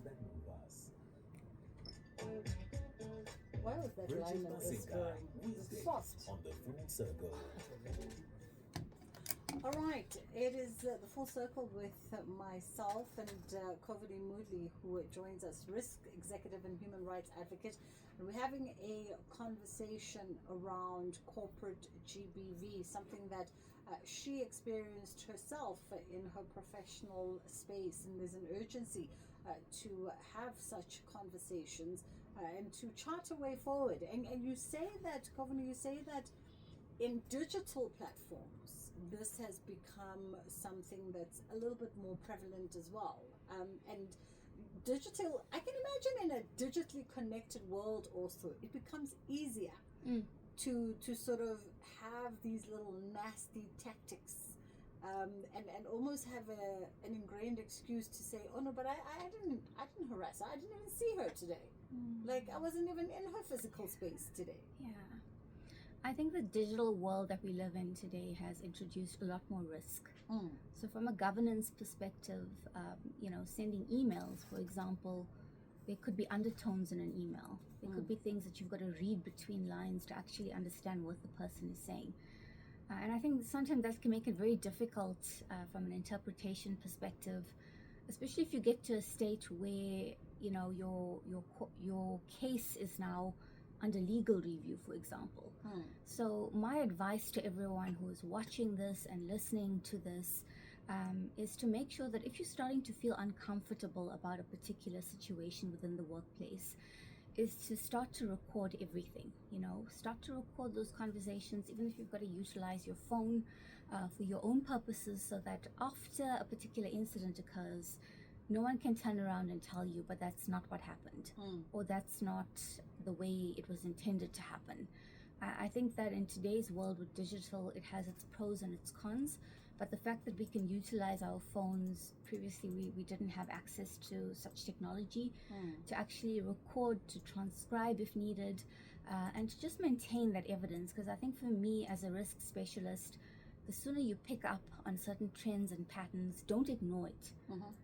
that move us. Why was that Bridget line of this Masinga, going? Wednesdays Soft. on the Full Circle. All right, it is the full circle with myself and Kovadi Moodley, who joins us, risk executive and human rights advocate, and we're having a conversation around corporate GBV, something that she experienced herself in her professional space, and there's an urgency to have such conversations and to chart a way forward. And you say that, Kovadi, you say that in digital platforms, this has become something that's a little bit more prevalent as well. And digital, I can imagine in a digitally connected world also, it becomes easier to sort of have these little nasty tactics and almost have an ingrained excuse to say, oh no, but I didn't harass her. I didn't even see her today. Like I wasn't even in her physical space today. Yeah. I think the digital world that we live in today has introduced a lot more risk. So from a governance perspective, sending emails, for example, there could be undertones in an email. There could be things that you've got to read between lines to actually understand what the person is saying. And I think sometimes that can make it very difficult from an interpretation perspective, especially if you get to a state where, your case is now under legal review, for example. So my advice to everyone who is watching this and listening to this is to make sure that if you're starting to feel uncomfortable about a particular situation within the workplace, is to start to record everything. Start to record those conversations, even if you've got to utilize your phone for your own purposes, so that after a particular incident occurs, no one can turn around and tell you, but that's not what happened, or that's not the way it was intended to happen. I think that in today's world with digital, it has its pros and its cons, but the fact that we can utilize our phones, previously we didn't have access to such technology, to actually record, to transcribe if needed, and to just maintain that evidence. Because I think for me as a risk specialist, the sooner you pick up on certain trends and patterns, don't ignore it.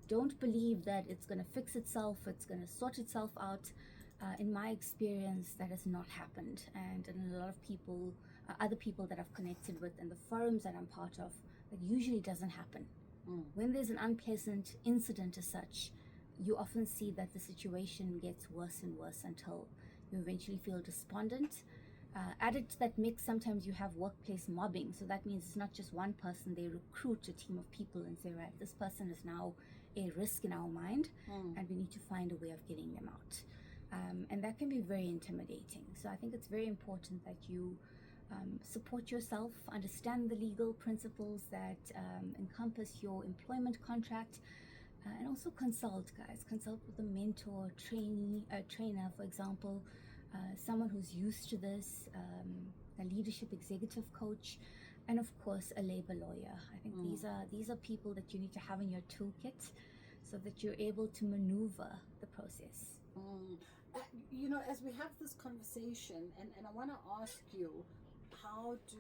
Don't believe that it's going to fix itself, it's going to sort itself out. In my experience, that has not happened. And in a lot of people, other people that I've connected with and the forums that I'm part of, that usually doesn't happen. When there's an unpleasant incident as such, you often see that the situation gets worse and worse until you eventually feel despondent. Added to that mix, sometimes you have workplace mobbing. So that means it's not just one person. They recruit a team of people and say, right, this person is now a risk in our mind, and we need to find a way of getting them out. And that can be very intimidating. So I think it's very important that you support yourself, understand the legal principles that encompass your employment contract, and also consult, guys. Consult with a mentor, trainer, for example, someone who's used to this, a leadership executive coach, and of course a labor lawyer. I think these are people that you need to have in your toolkit so that you're able to maneuver the process. As we have this conversation, and I want to ask you, how do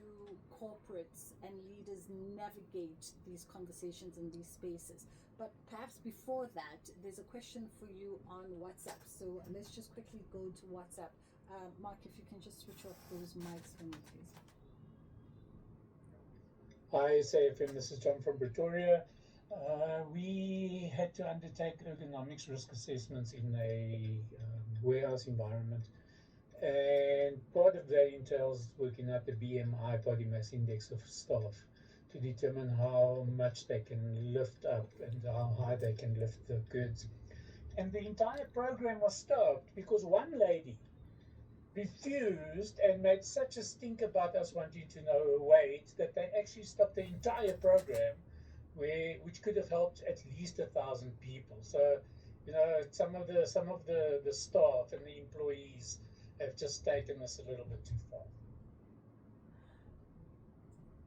corporates and leaders navigate these conversations in these spaces? But perhaps before that, there's a question for you on WhatsApp. So let's just quickly go to WhatsApp. Mark, if you can just switch off those mics for me, please. Hi, SAFM. This is John from Pretoria. We had to undertake ergonomics risk assessments in a warehouse environment. And part of that entails working out the BMI, body mass index of staff, to determine how much they can lift up and how high they can lift the goods. And the entire program was stopped because one lady refused and made such a stink about us wanting to know her weight that they actually stopped the entire program, which could have helped at least 1,000 people. So, some of the staff and the employees have just taken us a little bit too far.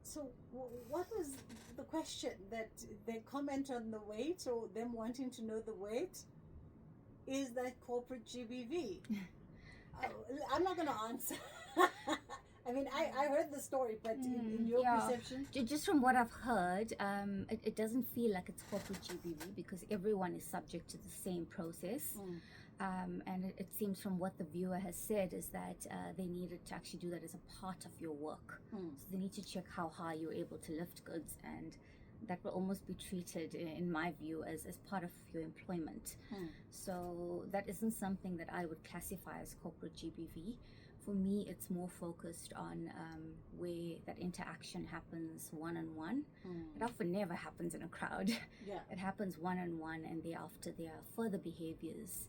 So what was the question? That they comment on the weight, or them wanting to know the weight? Is that corporate GBV? I'm not going to answer. I mean, I heard the story, but in your yeah. perception? Just from what I've heard, it doesn't feel like it's corporate GBV because everyone is subject to the same process. And it seems from what the viewer has said is that they needed to actually do that as a part of your work. So they need to check how high you're able to lift goods, and that will almost be treated, in my view, as part of your employment. So that isn't something that I would classify as corporate GBV. For me, it's more focused on where that interaction happens one-on-one. It often never happens in a crowd. Yeah. It happens one-on-one, and thereafter there are further behaviors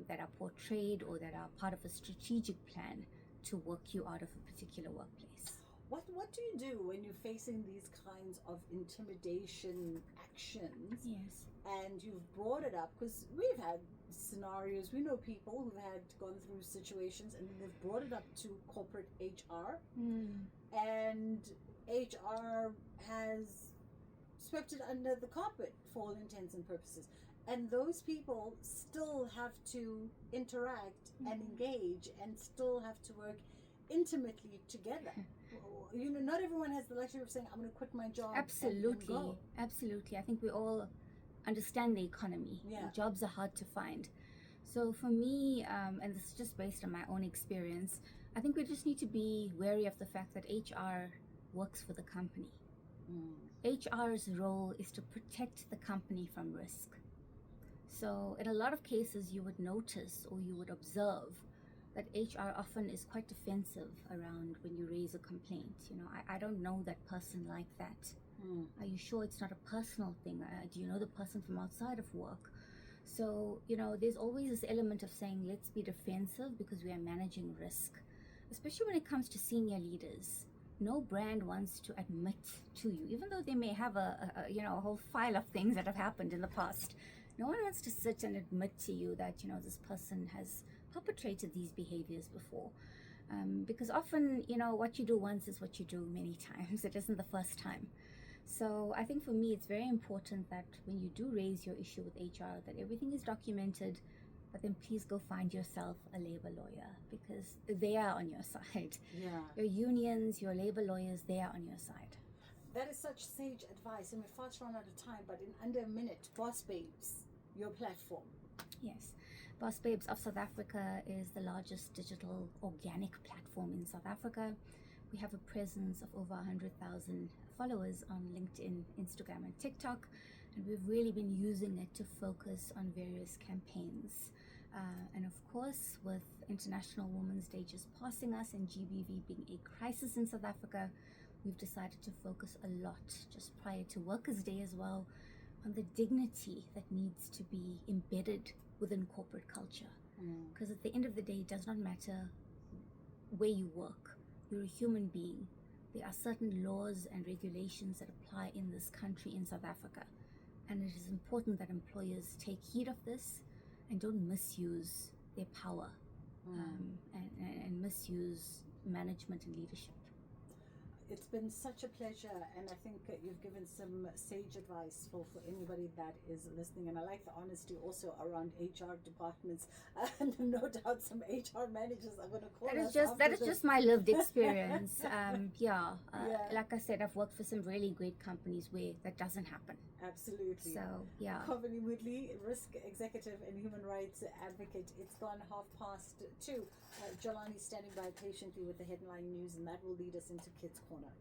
that are portrayed or that are part of a strategic plan to work you out of a particular workplace. What do you do when you're facing these kinds of intimidation actions? Yes. And you've brought it up because we've had scenarios, we know people who've had gone through situations and they've brought it up to corporate HR, and HR has swept it under the carpet for all intents and purposes. And those people still have to interact and engage and still have to work intimately together. You know, not everyone has the luxury of saying, I'm going to quit my job. Absolutely. And go. Absolutely. I think we all understand the economy. Yeah. Jobs are hard to find. So for me, and this is just based on my own experience, I think we just need to be wary of the fact that HR works for the company. HR's role is to protect the company from risk. So in a lot of cases, you would notice or you would observe that HR often is quite defensive around when you raise a complaint. You know, I don't know that person like that. Are you sure it's not a personal thing? Do you know the person from outside of work? So, you know, there's always this element of saying, let's be defensive because we are managing risk, especially when it comes to senior leaders. No brand wants to admit to you, even though they may have a whole file of things that have happened in the past. No one wants to sit and admit to you that, you know, this person has perpetrated these behaviors before. Because often, you know, what you do once is what you do many times. It isn't the first time. So I think for me, it's very important that when you do raise your issue with HR, that everything is documented, but then please go find yourself a labor lawyer because they are on your side. Yeah. Your unions, your labor lawyers, they are on your side. That is such sage advice, and we're fast run out of time, but in under a minute, Boss Babes, your platform. Yes. Boss Babes of South Africa is the largest digital organic platform in South Africa. We have a presence of over 100,000 followers on LinkedIn, Instagram, and TikTok, and we've really been using it to focus on various campaigns. And of course, with International Women's Day just passing us and GBV being a crisis in South Africa, we've decided to focus a lot, just prior to Workers' Day as well, on the dignity that needs to be embedded within corporate culture. Because at the end of the day, it does not matter where you work. You're a human being. There are certain laws and regulations that apply in this country, in South Africa. And it is important that employers take heed of this and don't misuse their power and misuse management and leadership. It's been such a pleasure, and I think you've given some sage advice for anybody that is listening. And I like the honesty also around HR departments. And no doubt some HR managers are going to call us. That is just my lived experience. Like I said, I've worked for some really great companies where that doesn't happen. Absolutely. So, yeah. Coveney Moodley, risk executive and human rights advocate. It's gone 2:30. Jolani standing by patiently with the headline news, and that will lead us into Kids Corner.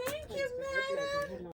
Thank you, madam.